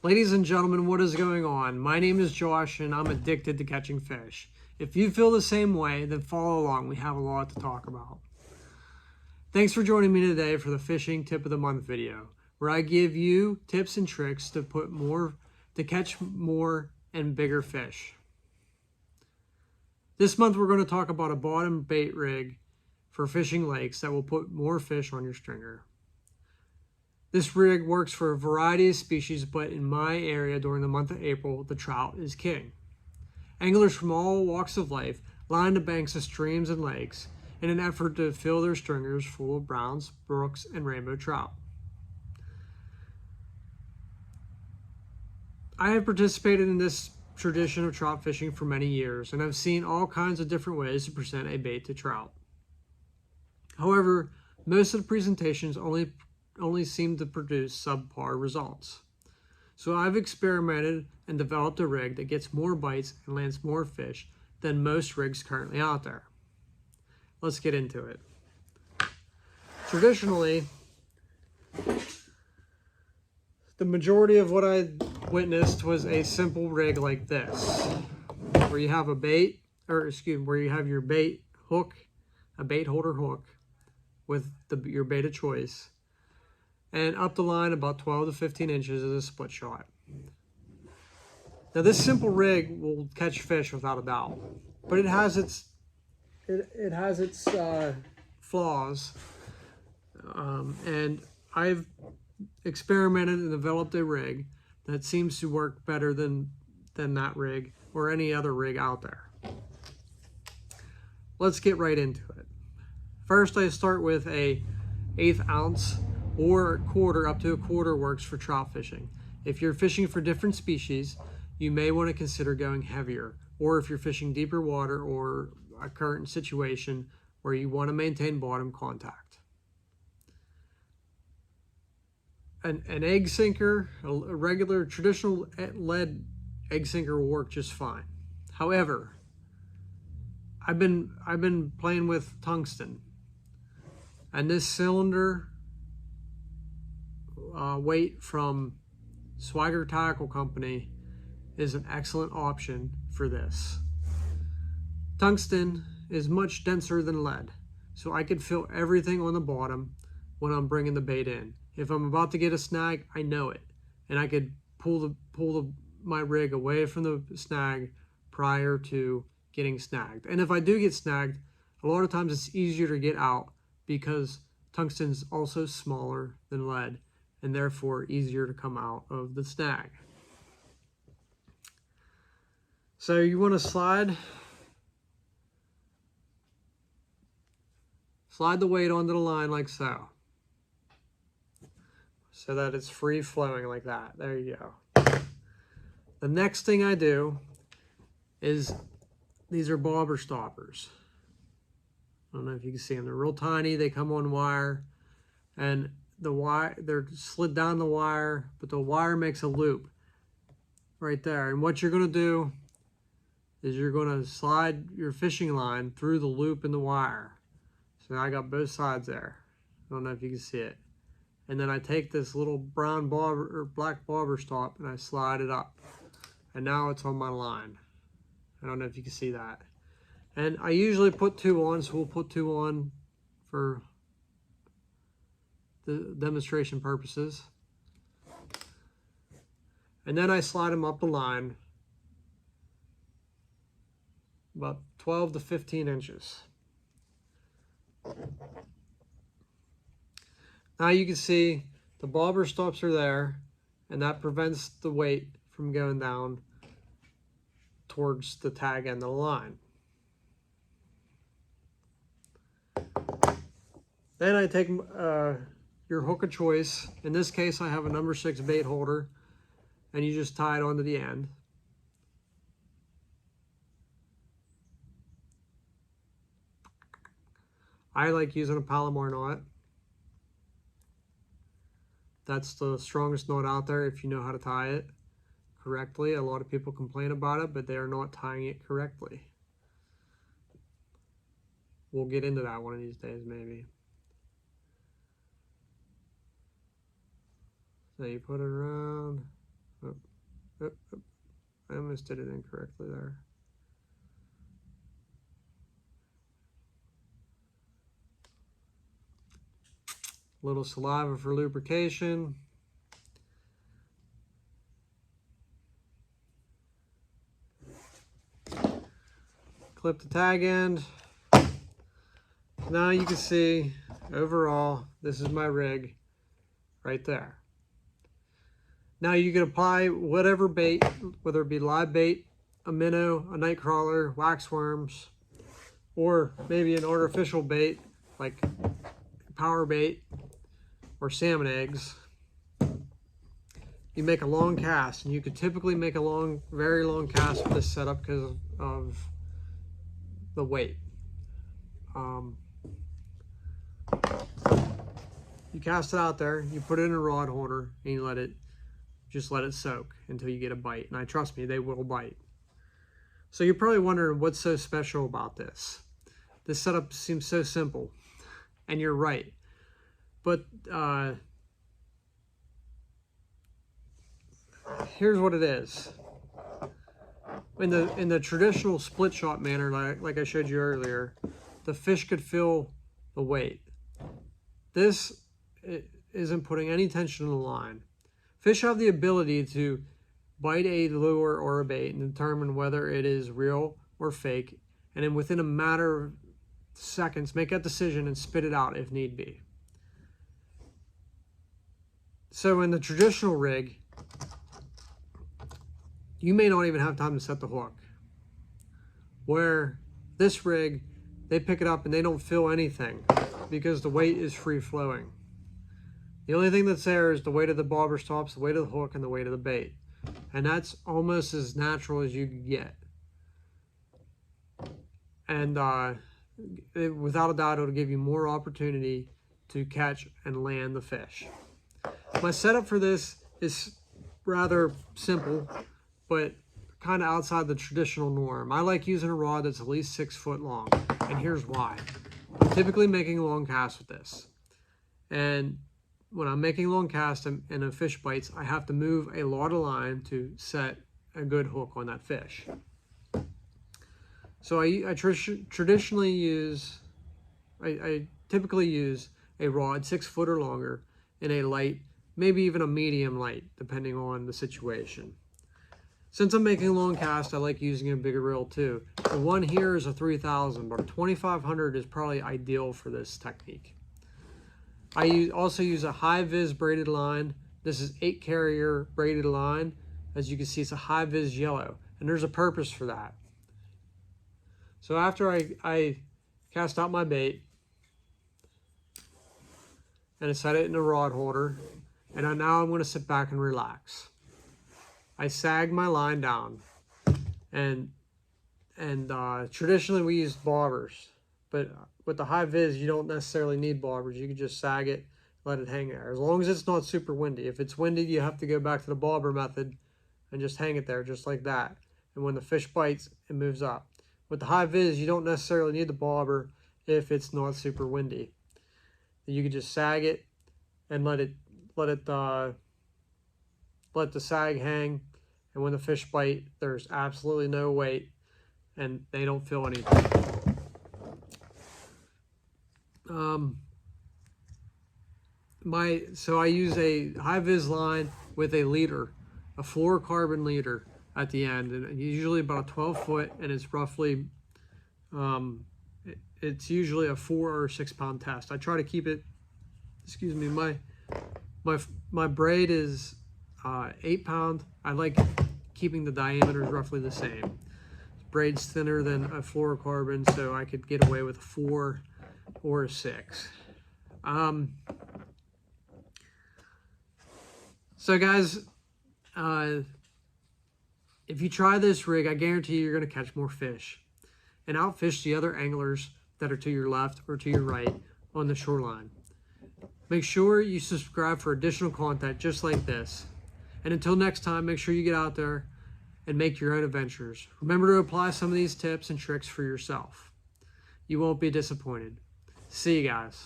Ladies and gentlemen, what is going on? My name is Josh and I'm addicted to catching fish. If you feel the same way, then follow along. We have a lot to talk about. Thanks for joining me today for the Fishing Tip of the Month video, where I give you tips and tricks to catch more and bigger fish. This month we're going to talk about a bottom bait rig for fishing lakes that will put more fish on your stringer. This rig works for a variety of species, but in my area during the month of April, the trout is king. Anglers from all walks of life line the banks of streams and lakes in an effort to fill their stringers full of browns, brooks, and rainbow trout. I have participated in this tradition of trout fishing for many years, and I've seen all kinds of different ways to present a bait to trout. However, most of the presentations only seem to produce subpar results. So I've experimented and developed a rig that gets more bites and lands more fish than most rigs currently out there. Let's get into it. Traditionally, the majority of what I witnessed was a simple rig like this, where you have where you have your bait hook, a bait holder hook with your bait of choice, and up the line about 12 to 15 inches is a split shot. Now this simple rig will catch fish without a doubt, but it has its flaws, and I've experimented and developed a rig that seems to work better than that rig or any other rig out there. Let's get right into it. First, I start with a 1/8 ounce or quarter. Up to a quarter works for trout fishing. If you're fishing for different species, you may want to consider going heavier, or if you're fishing deeper water or a current situation where you want to maintain bottom contact. An egg sinker, a regular traditional lead egg sinker will work just fine. However, I've been playing with tungsten, and this cylinder weight from Swagger Tackle Company is an excellent option for this. Tungsten is much denser than lead, so I could feel everything on the bottom when I'm bringing the bait in. If I'm about to get a snag, I know it, and I could pull my rig away from the snag prior to getting snagged. And if I do get snagged, a lot of times it's easier to get out because tungsten's also smaller than lead, and therefore easier to come out of the snag. So you want to slide the weight onto the line like so that it's free flowing like that. There you go. The next thing I do is, these are bobber stoppers. I don't know if you can see them. They're real tiny. They come on wire, and they're slid down the wire, but the wire makes a loop right there. And what you're going to do is you're going to slide your fishing line through the loop in the wire. So I got both sides there. I don't know if you can see it. And then I take this little brown bobber or black bobber stop and I slide it up. And now it's on my line. I don't know if you can see that. And I usually put 2 on, so we'll put 2 on for the demonstration purposes. And then I slide them up the line about 12 to 15 inches. Now you can see the bobber stops are there, and that prevents the weight from going down towards the tag end of the line. Then I take your hook of choice. In this case, I have a number 6 bait holder, and you just tie it onto the end. I like using a Palomar knot. That's the strongest knot out there if you know how to tie it correctly. A lot of people complain about it, but they are not tying it correctly. We'll get into that one of these days, maybe. So you put it around. Oops. I almost did it incorrectly there. A little saliva for lubrication. Clip the tag end. Now you can see overall, this is my rig right there. Now you can apply whatever bait, whether it be live bait, a minnow, a night crawler, wax worms, or maybe an artificial bait like power bait or salmon eggs. You make a long cast, and you could typically make a very long cast with this setup because of the weight. You cast it out there, you put it in a rod holder, and you just let it soak until you get a bite. And trust me, they will bite. So you're probably wondering what's so special about this. This setup seems so simple, and you're right. But here's what it is. In the traditional split shot manner, like I showed you earlier, the fish could feel the weight. This isn't putting any tension in the line. Fish have the ability to bite a lure or a bait and determine whether it is real or fake, and then within a matter of seconds make that decision and spit it out if need be. So in the traditional rig, you may not even have time to set the hook. Where this rig, they pick it up and they don't feel anything because the weight is free flowing. The only thing that's there is the weight of the bobber stops, the weight of the hook, and the weight of the bait. And that's almost as natural as you can get. And without a doubt, it'll give you more opportunity to catch and land the fish. My setup for this is rather simple, but kind of outside the traditional norm. I like using a rod that's at least 6 foot long, and here's why. I'm typically making a long cast with this. And when I'm making long cast and a fish bites, I have to move a lot of line to set a good hook on that fish. So I typically use a rod 6 foot or longer in a light, maybe even a medium light, depending on the situation. Since I'm making a long cast, I like using a bigger reel too. The one here is a 3000, but a 2500 is probably ideal for this technique. I also use a high-vis braided line. This is 8 carrier braided line. As you can see, it's a high-vis yellow, and there's a purpose for that. So after I cast out my bait, and I set it in a rod holder, and now I'm going to sit back and relax. I sag my line down, and traditionally we use bobbers, but with the high vis you don't necessarily need bobbers. You can just sag it, let it hang there, as long as it's not super windy. If it's windy, you have to go back to the bobber method and just hang it there just like that, and when the fish bites, it moves up. With the high vis, you don't necessarily need the bobber if it's not super windy. You can just sag it and let the sag hang, and when the fish bite, there's absolutely no weight and they don't feel anything. So I use a high vis line with a leader, a fluorocarbon leader at the end, and usually about a 12 foot, and it's roughly it's usually a 4 or 6 pound test. I try to keep it, excuse me, my braid is 8 pound. I like keeping the diameters roughly the same. Braid's thinner than a fluorocarbon, so I could get away with a 4 or a 6. So guys, if you try this rig, I guarantee you're going to catch more fish and outfish the other anglers that are to your left or to your right on the shoreline. Make sure you subscribe for additional content just like this. And until next time, make sure you get out there and make your own adventures. Remember to apply some of these tips and tricks for yourself. You won't be disappointed. See you guys.